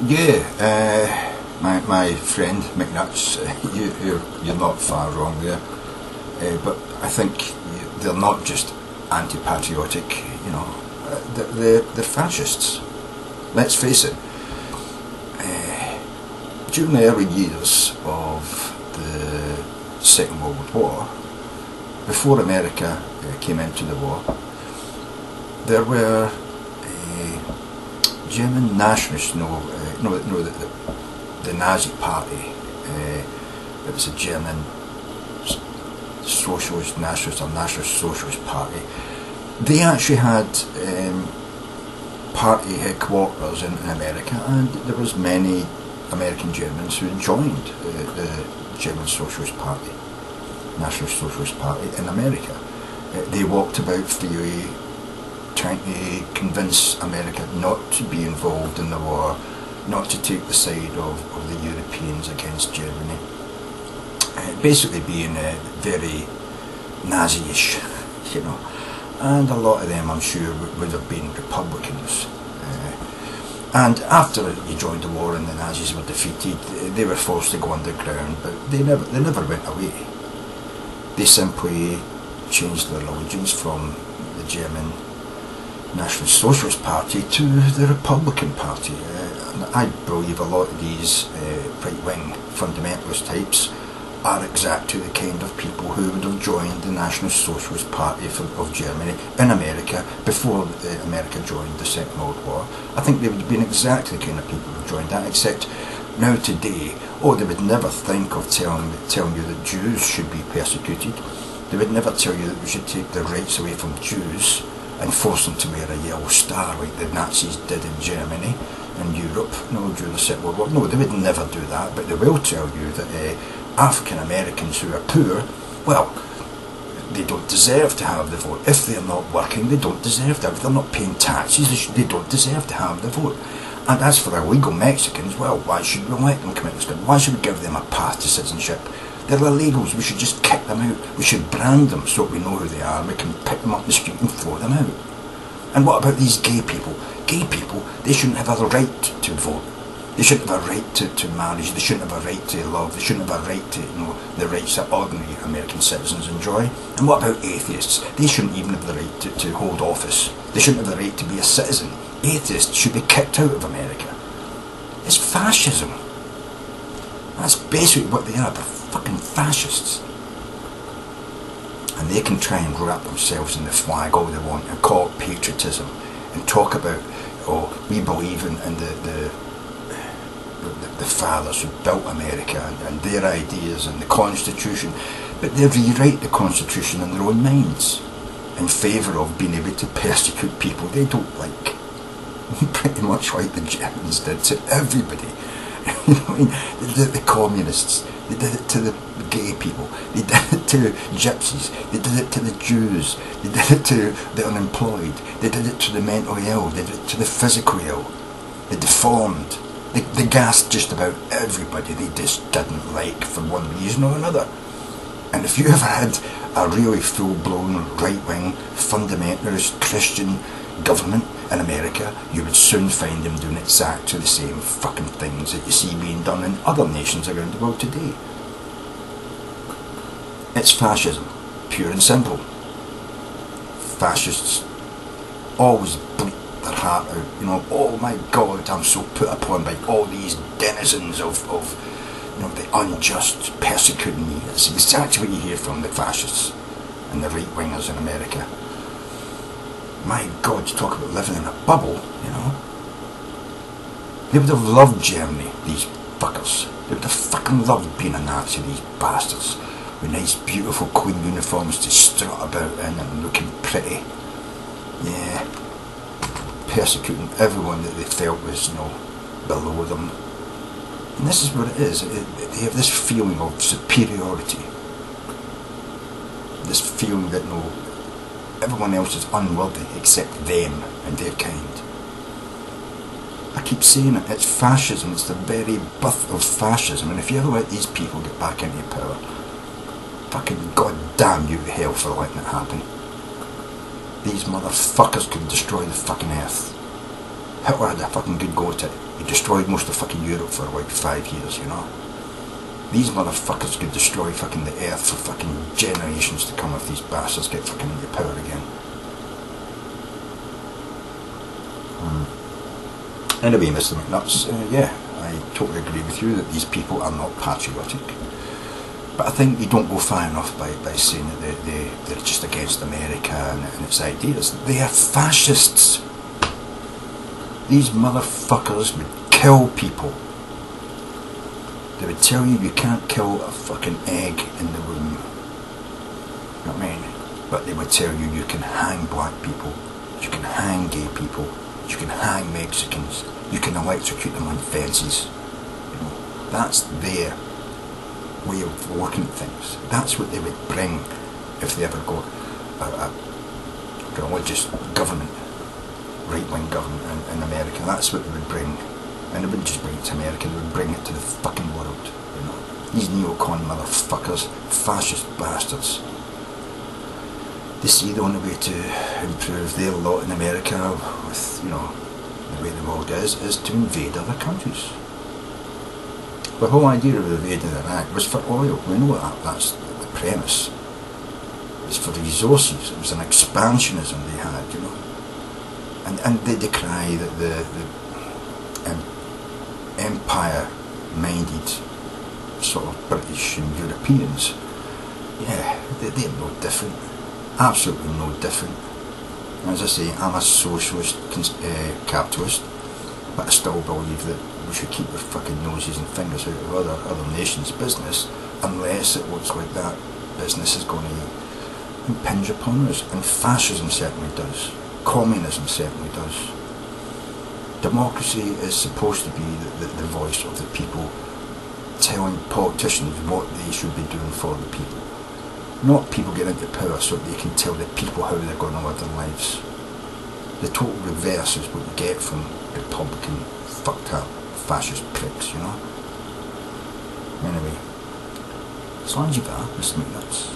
Yeah, my friend McNuts, you're not far wrong there. But I think they're not just anti-patriotic, you know, they're fascists. Let's face it. During the early years of the Second World War, before America came into the war, there were German nationalists, the Nazi party. It was a German socialist, nationalist or nationalist socialist party. They actually had party headquarters in America, and there was many American Germans who joined the German Socialist Party, National Socialist Party in America. They walked about freely, trying to convince America not to be involved in the war, not to take the side of the Europeans against Germany. Basically being very Nazi-ish, you know. And a lot of them, I'm sure, would have been Republicans. And after you joined the war and the Nazis were defeated, they were forced to go underground, but they never went away. They simply changed their allegiance from the German National Socialist Party to the Republican Party. And I believe a lot of these right-wing fundamentalist types are exactly the kind of people who would have joined the National Socialist Party of Germany in America before America joined the Second World War. I think they would have been exactly the kind of people who joined that, except now today, they would never think of telling you that Jews should be persecuted. They would never tell you that we should take the rights away from Jews and force them to wear a yellow star like the Nazis did in Germany and Europe, during the Second World War. No, they would never do that, but they will tell you that African Americans who are poor, well, they don't deserve to have the vote. If they're not working, they don't deserve that. If they're not paying taxes, they don't deserve to have the vote. And as for illegal Mexicans, well, why should we let them come into this country? Why should we give them a path to citizenship? They're illegals. We should just kick them out. We should brand them so we know who they are and we can pick them up the street and throw them out. And what about these gay people? Gay people, they shouldn't have a right to vote. They shouldn't have a right to marriage. They shouldn't have a right to love. They shouldn't have a right to the rights that ordinary American citizens enjoy. And what about atheists? They shouldn't even have the right to hold office. They shouldn't have the right to be a citizen. Atheists should be kicked out of America. It's fascism. That's basically what they are. They're fucking fascists. And they can try and wrap themselves in the flag all they want and call it patriotism and talk about, we believe in the fathers who built America and their ideas and the Constitution, but they rewrite the Constitution in their own minds in favour of being able to persecute people they don't like, pretty much like the Germans did to everybody. You know what I mean? They did it to the communists, they did it to the gay people, they did it to gypsies, they did it to the Jews, they did it to the unemployed, they did it to the mentally ill, they did it to the physically ill, the deformed. They gassed just about everybody they just didn't like for one reason or another. And if you ever had a really full-blown right-wing fundamentalist Christian government in America, you would soon find them doing exactly the same fucking things that you see being done in other nations around the world today. It's fascism, pure and simple. Fascists always bleed their heart out, oh my God, I'm so put upon by all these denizens of the unjust persecuting me. It's exactly what you hear from the fascists and the right-wingers in America. My God, you talk about living in a bubble, They would have loved Germany, these fuckers. They would have fucking loved being a Nazi, these bastards. With nice, beautiful Queen uniforms to strut about in and looking pretty. Yeah. Persecuting everyone that they felt was, below them. And this is what it is. They have this feeling of superiority. This feeling that, everyone else is unworthy except them and their kind. I keep saying it, it's fascism, it's the very birth of fascism, and if you ever let these people get back into power, fucking goddamn you to hell for letting it happen. These motherfuckers could destroy the fucking earth. Hitler had a fucking good go at it. He destroyed most of fucking Europe for like 5 years, you know. These motherfuckers could destroy fucking the earth for fucking generations to come if these bastards get fucking into power again. Anyway, Mr. McNuts, yeah, I totally agree with you that these people are not patriotic. But I think you don't go far enough by saying that they're just against America and its ideas. They are fascists. These motherfuckers would kill people. They would tell you you can't kill a fucking egg in the womb. You know what I mean? But they would tell you you can hang black people, you can hang gay people, you can hang Mexicans, you can electrocute them on fences. You know, that's their way of looking at things. That's what they would bring if they ever got a religious government, right-wing government in America. That's what they would bring. And they wouldn't just bring it to America, they would bring it to the fucking world, you know. These neocon motherfuckers, fascist bastards. They see the only way to improve their lot in America with, you know, the way the world is to invade other countries. The whole idea of invading Iraq was for oil. We know that's the premise. It's for the resources. It was an expansionism they had, you know. And they decry that the empire-minded sort of British and Europeans, yeah, they're no different. Absolutely no different. As I say, I'm a socialist capitalist, but I still believe that we should keep our fucking noses and fingers out of other nations' business unless it looks like that business is going to impinge upon us. And fascism certainly does. Communism certainly does. Democracy is supposed to be the voice of the people, telling politicians what they should be doing for the people. Not people getting into power so that they can tell the people how they're going to live their lives. The total reverse is what you get from Republican, fucked up, fascist pricks, you know? Anyway, as long as you got, Mr. McNuts.